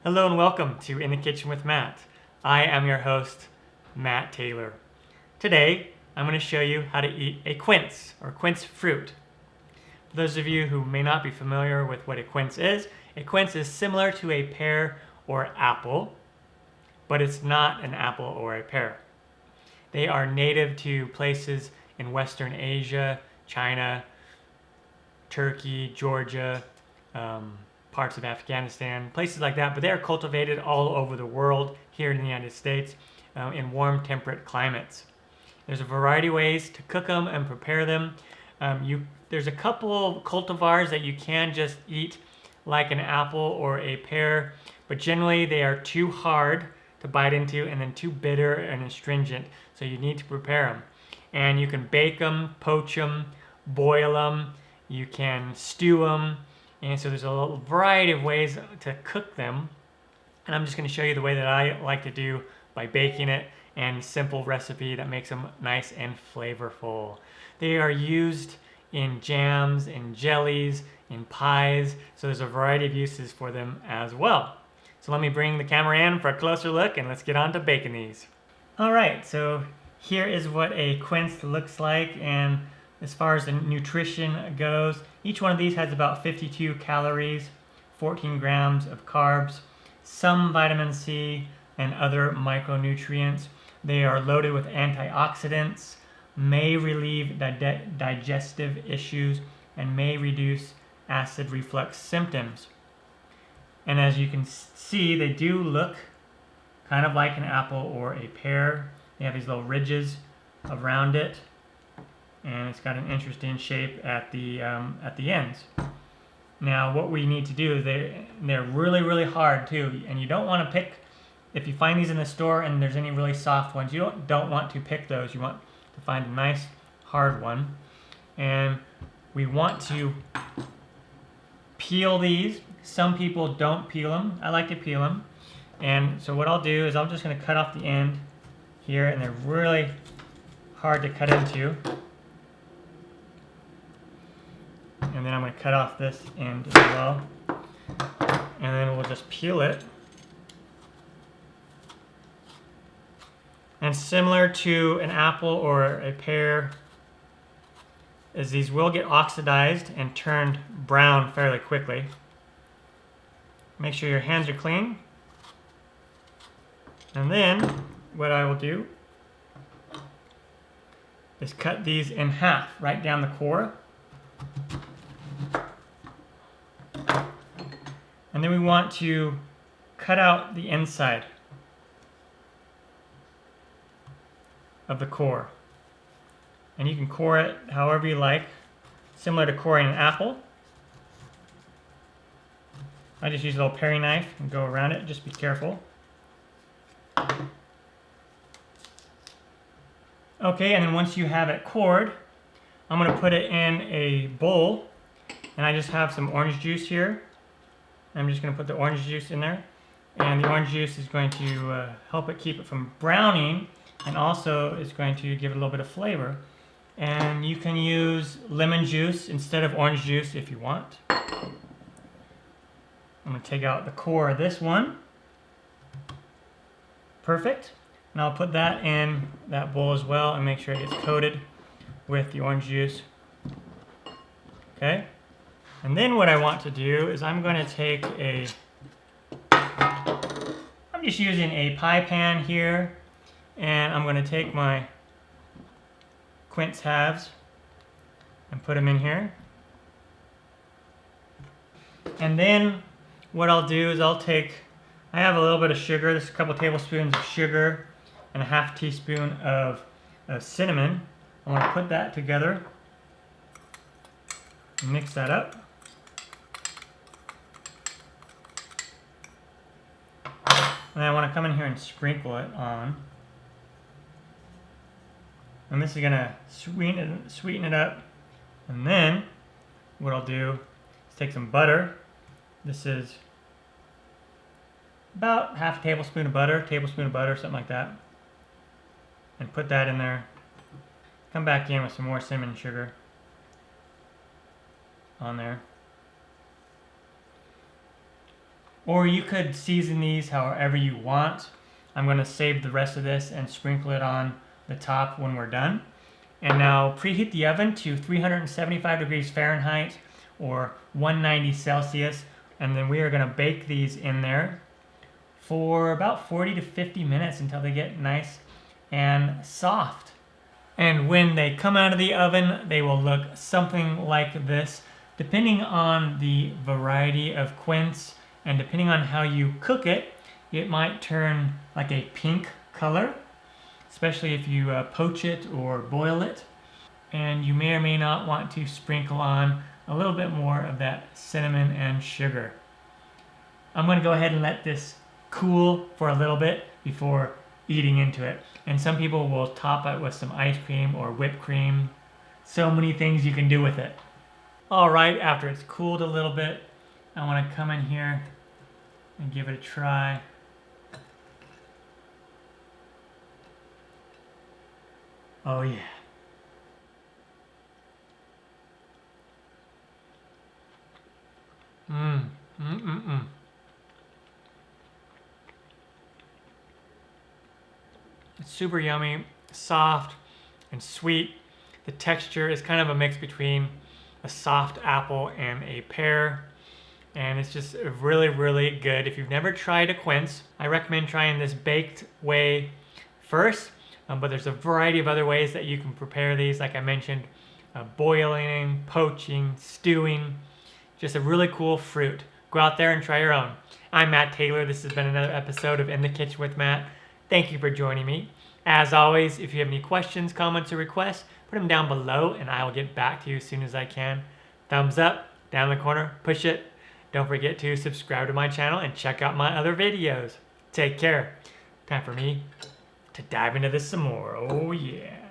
Hello and welcome to In the Kitchen with Matt. I am your host, Matt Taylor. Today, I'm going to show you how to eat a quince or quince fruit. For those of you who may not be familiar with what a quince is similar to a pear or apple, but it's not an apple or a pear. They are native to places in Western Asia, China, Turkey, Georgia, parts of Afghanistan, places like that, but they are cultivated all over the world here in the United States in warm, temperate climates. There's a variety of ways to cook them and prepare them. There's a couple cultivars that you can just eat like an apple or a pear, but generally they are too hard to bite into and then too bitter and astringent, so you need to prepare them. And you can bake them, poach them, boil them, you can stew them, and so there's a variety of ways to cook them. And I'm just going to show you the way that I like to do by baking it, and simple recipe that makes them nice and flavorful. They are used in jams, in jellies, in pies, so there's a variety of uses for them as well. So let me bring the camera in for a closer look and let's get on to baking these. Alright, so here is what a quince looks like, and as far as the nutrition goes, each one of these has about 52 calories, 14 grams of carbs, some vitamin C, and other micronutrients. They are loaded with antioxidants, may relieve digestive issues, and may reduce acid reflux symptoms. And as you can see, they do look kind of like an apple or a pear. They have these little ridges around it, and it's got an interesting shape at the ends. Now, what we need to do is they're really, really hard too, and you don't want to pick. If you find these in the store and there's any really soft ones, you don't want to pick those. You want to find a nice hard one, and we want to peel these. Some people don't peel them. I like to peel them, and so what I'll do is I'm just going to cut off the end here, and they're really hard to cut into. And then I'm going to cut off this end as well, and then we'll just peel it. And similar to an apple or a pear, is these will get oxidized and turned brown fairly quickly. Make sure your hands are clean. And then what I will do is cut these in half right down the core. And then we want to cut out the inside of the core. And you can core it however you like, similar to coring an apple. I just use a little paring knife and go around it. Just be careful. Okay, and then once you have it cored, I'm going to put it in a bowl, and I just have some orange juice here. I'm just going to put the orange juice in there, and the orange juice is going to help it keep it from browning, and also is going to give it a little bit of flavor. And you can use lemon juice instead of orange juice if you want. I'm going to take out the core of this one. Perfect. And I'll put that in that bowl as well and make sure it gets coated with the orange juice. Okay. And then what I want to do is I'm going to take I'm just using a pie pan here, and I'm going to take my quince halves and put them in here. And then what I'll do is I have a little bit of sugar. This is a couple tablespoons of sugar and a half teaspoon of cinnamon. I want to put that together and mix that up. And I want to come in here and sprinkle it on. And this is going to sweeten it up. And then what I'll do is take some butter. This is about half a tablespoon of butter, something like that. And put that in there. Come back in with some more cinnamon and sugar on there. Or you could season these however you want. I'm going to save the rest of this and sprinkle it on the top when we're done. And now preheat the oven to 375 degrees Fahrenheit or 190 Celsius. And then we are going to bake these in there for about 40 to 50 minutes until they get nice and soft. And when they come out of the oven, they will look something like this. Depending on the variety of quince and depending on how you cook it, it might turn like a pink color, especially if you poach it or boil it. And you may or may not want to sprinkle on a little bit more of that cinnamon and sugar. I'm going to go ahead and let this cool for a little bit before eating into it. And some people will top it with some ice cream or whipped cream. So many things you can do with it. All right, after it's cooled a little bit, I want to come in here and give it a try. Oh yeah. It's super yummy, soft, and sweet. The texture is kind of a mix between a soft apple and a pear. And it's just really, really good. If you've never tried a quince, I recommend trying this baked way first. But there's a variety of other ways that you can prepare these. Like I mentioned, boiling, poaching, stewing. Just a really cool fruit. Go out there and try your own. I'm Matt Taylor. This has been another episode of In the Kitchen with Matt. Thank you for joining me. As always, if you have any questions, comments, or requests, put them down below and I will get back to you as soon as I can. Thumbs up, down in the corner, push it. Don't forget to subscribe to my channel and check out my other videos. Take care. Time for me to dive into this some more. Oh yeah.